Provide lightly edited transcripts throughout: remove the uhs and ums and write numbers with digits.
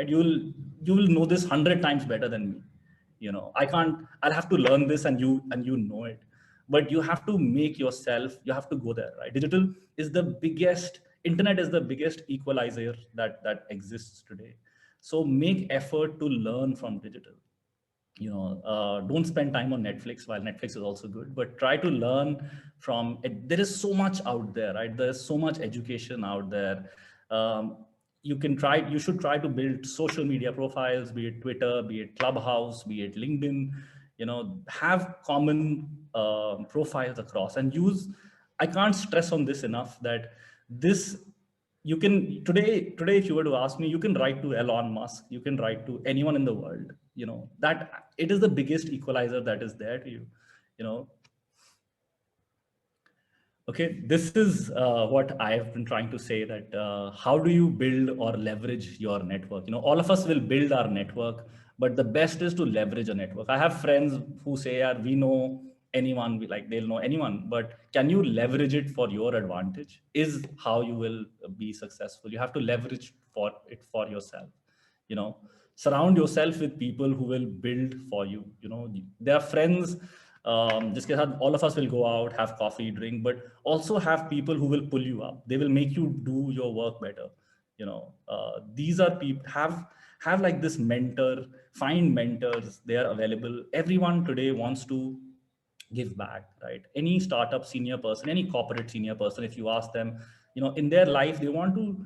right? You will know this 100 times better than me. I'll have to learn this, and you know it. But you have to make yourself, you have to go there, right? Internet is the biggest equalizer that exists today. So make effort to learn from digital. Don't spend time on Netflix, while Netflix is also good, but try to learn from it. There is so much out there, right? There's so much education out there. um, you should try to build social media profiles, be it Twitter, be it Clubhouse, be it LinkedIn. Have common profiles across, and use, I can't stress on this enough, that this you can today if you were to ask me, you can write to Elon Musk, you can write to anyone in the world. That it is the biggest equalizer that is there to you. you know Okay, this is what I have been trying to say, that how do you build or leverage your network? All of us will build our network, but the best is to leverage a network. I have friends who say, yeah, we know anyone, they'll know anyone, but can you leverage it for your advantage is how you will be successful. You have to leverage for it for yourself. you know Surround yourself with people who will build for you. There are friends, जिसके साथ all of us will go out, have coffee, drink, but also have people who will pull you up. They will make you do your work better. These are people, have like this mentor. Find mentors, they are available. Everyone today wants to give back, right? Any startup senior person, any corporate senior person, if you ask them, in their life, they want to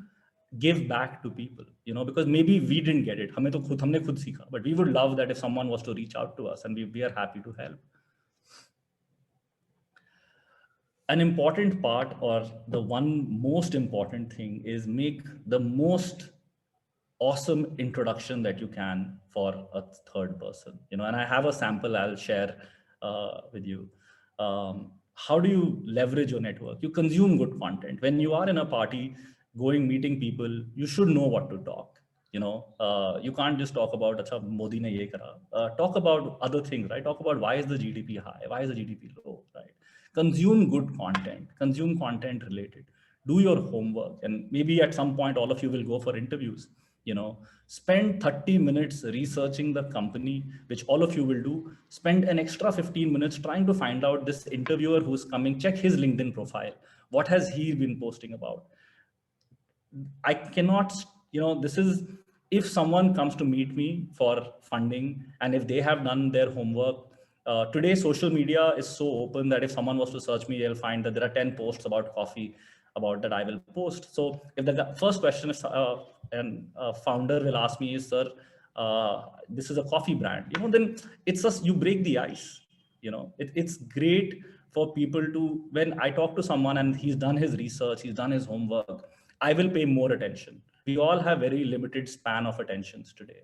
give back to people, because maybe we didn't get it. हमने खुद सीखा, but we would love that if someone was to reach out to us, and we are happy to help. An important part, or the one most important thing, is make the most awesome introduction that you can for a third person. And I have a sample I'll share with you. How do you leverage your network? You consume good content. When you are in a party, meeting people, you should know what to talk. You can't just talk about, Acha, Modi ne ye kara. Talk about other things, right? Talk about why is the GDP high, why is the GDP low, right? Consume good content, consume content related. Do your homework, and maybe at some point all of you will go for interviews. Spend 30 minutes researching the company, which all of you will do. Spend an extra 15 minutes trying to find out this interviewer who's coming. Check his LinkedIn profile. What has he been posting about? I cannot, this is, if someone comes to meet me for funding, and if they have done their homework, today social media is so open that if someone was to search me, they'll find that there are 10 posts about coffee about that I will post. So if the first question is, and a founder will ask me is, sir, this is a coffee brand, then it's just, you break the ice. It's great for people to, when I talk to someone and he's done his research, he's done his homework, I will pay more attention. We all have very limited span of attentions today.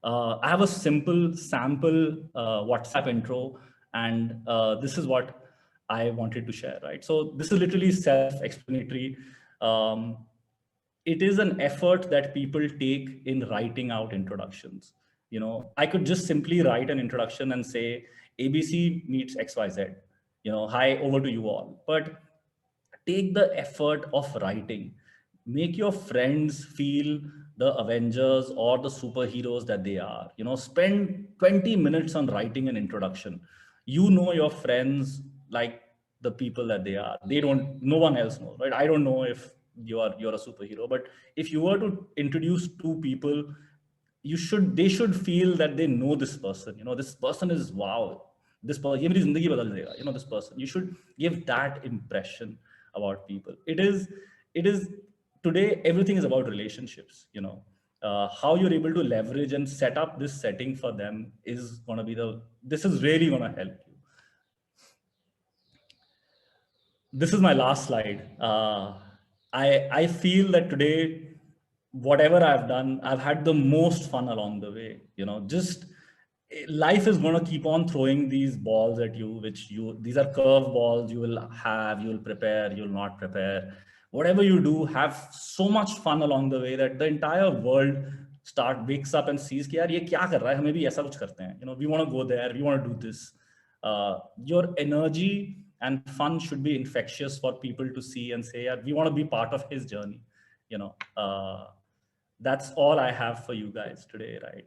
I have a simple sample WhatsApp intro, and this is what I wanted to share, right? So this is literally self-explanatory. It is an effort that people take in writing out introductions. I could just simply write an introduction and say, ABC meets XYZ. Hi, over to you all. But take the effort of writing. Make your friends feel the Avengers or the superheroes that they are. Spend 20 minutes on writing an introduction. Your friends like the people that they are. They don't, no one else knows, right? I don't know if you're a superhero, but if you were to introduce two people, they should feel that they know this person. This person is, wow, this person, this person. You should give that impression about people. It is today, everything is about relationships. How you're able to leverage and set up this setting for them is going to be this is really going to help you. This is my last slide. I feel that today, whatever I've done, I've had the most fun along the way. Just life is going to keep on throwing these balls at you, these are curve balls. You will prepare, you will not prepare. Whatever you do, have so much fun along the way that the entire world wakes up and sees कि यार ये क्या कर रहा है, हमें भी ऐसा कुछ करते हैं. We want to go there, we want to do this. Your energy and fun should be infectious for people to see and say, yeah, we want to be part of his journey. that's all I have for you guys today, right?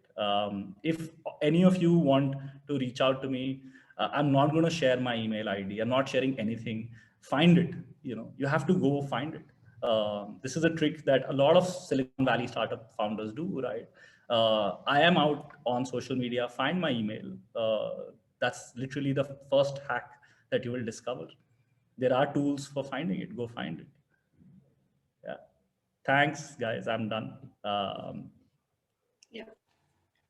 If any of you want to reach out to me, I'm not going to share my email ID. I'm not sharing anything. Find it. You have to go find it. This is a trick that a lot of Silicon Valley startup founders do, right? I am out on social media. Find my email. That's literally the first hack that you will discover. There are tools for finding it. Go find it. Yeah. Thanks, guys. I'm done. Yeah.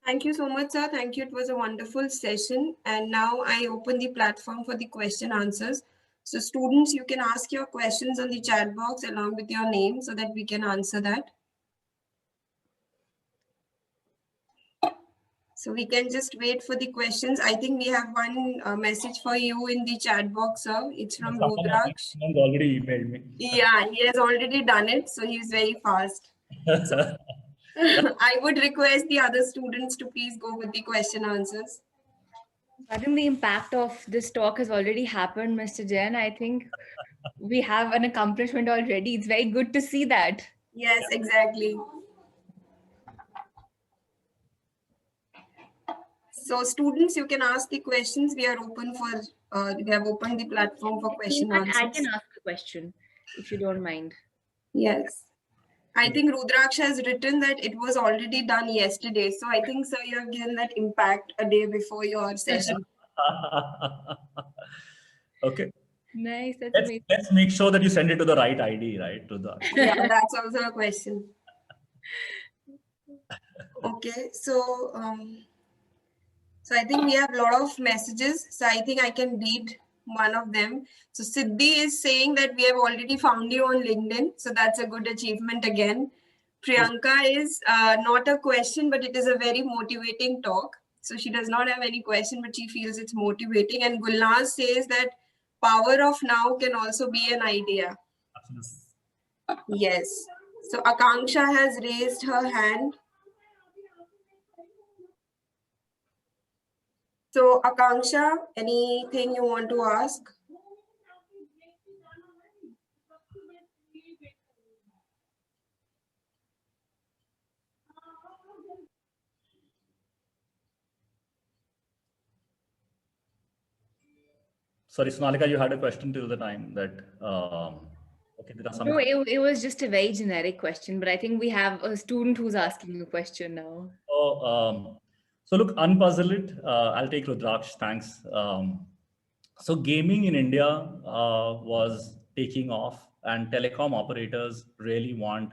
Thank you so much, sir. Thank you. It was a wonderful session. And now I open the platform for the question answers. So students, you can ask your questions on the chat box along with your name so that we can answer that. So we can just wait for the questions. I think we have one message for you in the chat box, sir. It's from Rudraksh. Someone's already emailed me. Yeah, he has already done it. So he's very fast. So, I would request the other students to please go with the question answers. I think the impact of this talk has already happened, Mr. Jain. I think we have an accomplishment already. It's very good to see that. Yes, exactly. So students, you can ask the questions. We are open for, we have opened the platform for question answers. I can ask a question, if you don't mind. Yes. I think Rudraksh has written that it was already done yesterday. So I think, sir, you have given that impact a day before your session. Okay. Nice. That's amazing. Let's make sure that you send it to the right ID, right? Yeah, that's also a question. Okay, so I think we have a lot of messages. So I think I can read one of them. So Siddhi is saying that we have already found you on LinkedIn. So that's a good achievement again. Priyanka is not a question, but it is a very motivating talk. So she does not have any question, but she feels it's motivating. And Gulnaz says that power of now can also be an idea. Yes. So Akanksha has raised her hand. So Akanksha, anything you want to ask? Sorry, Sonalika, you had a question till the time that, okay, there are some. No, it was just a very generic question, but I think we have a student who's asking a question now. So look, unpuzzle it. I'll take Rudraksh, thanks. So gaming in India was taking off, and telecom operators really want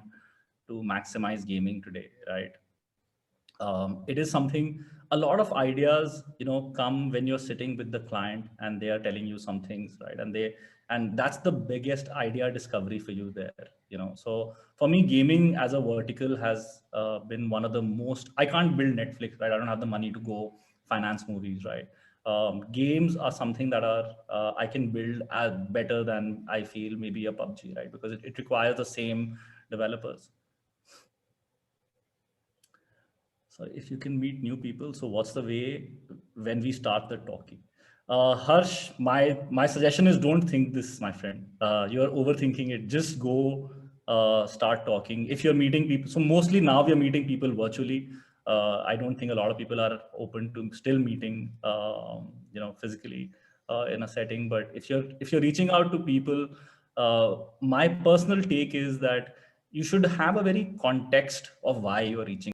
to maximize gaming today, right? It is something, a lot of ideas, come when you're sitting with the client and they are telling you some things, right? And that's the biggest idea discovery for you there, So for me, gaming as a vertical has been one of the most, I can't build Netflix, right? I don't have the money to go finance movies, right? Games are something that are, I can build as better than I feel maybe a PUBG, right? Because it requires the same developers. So if you can meet new people, so what's the way when we start the talking? Harsh, my suggestion is don't think this, my friend. You are overthinking it. Just go start talking. If you're meeting people, so mostly now we are meeting people virtually. I don't think a lot of people are open to still meeting, physically in a setting. But if you're reaching out to people, my personal take is that you should have a very context of why you are reaching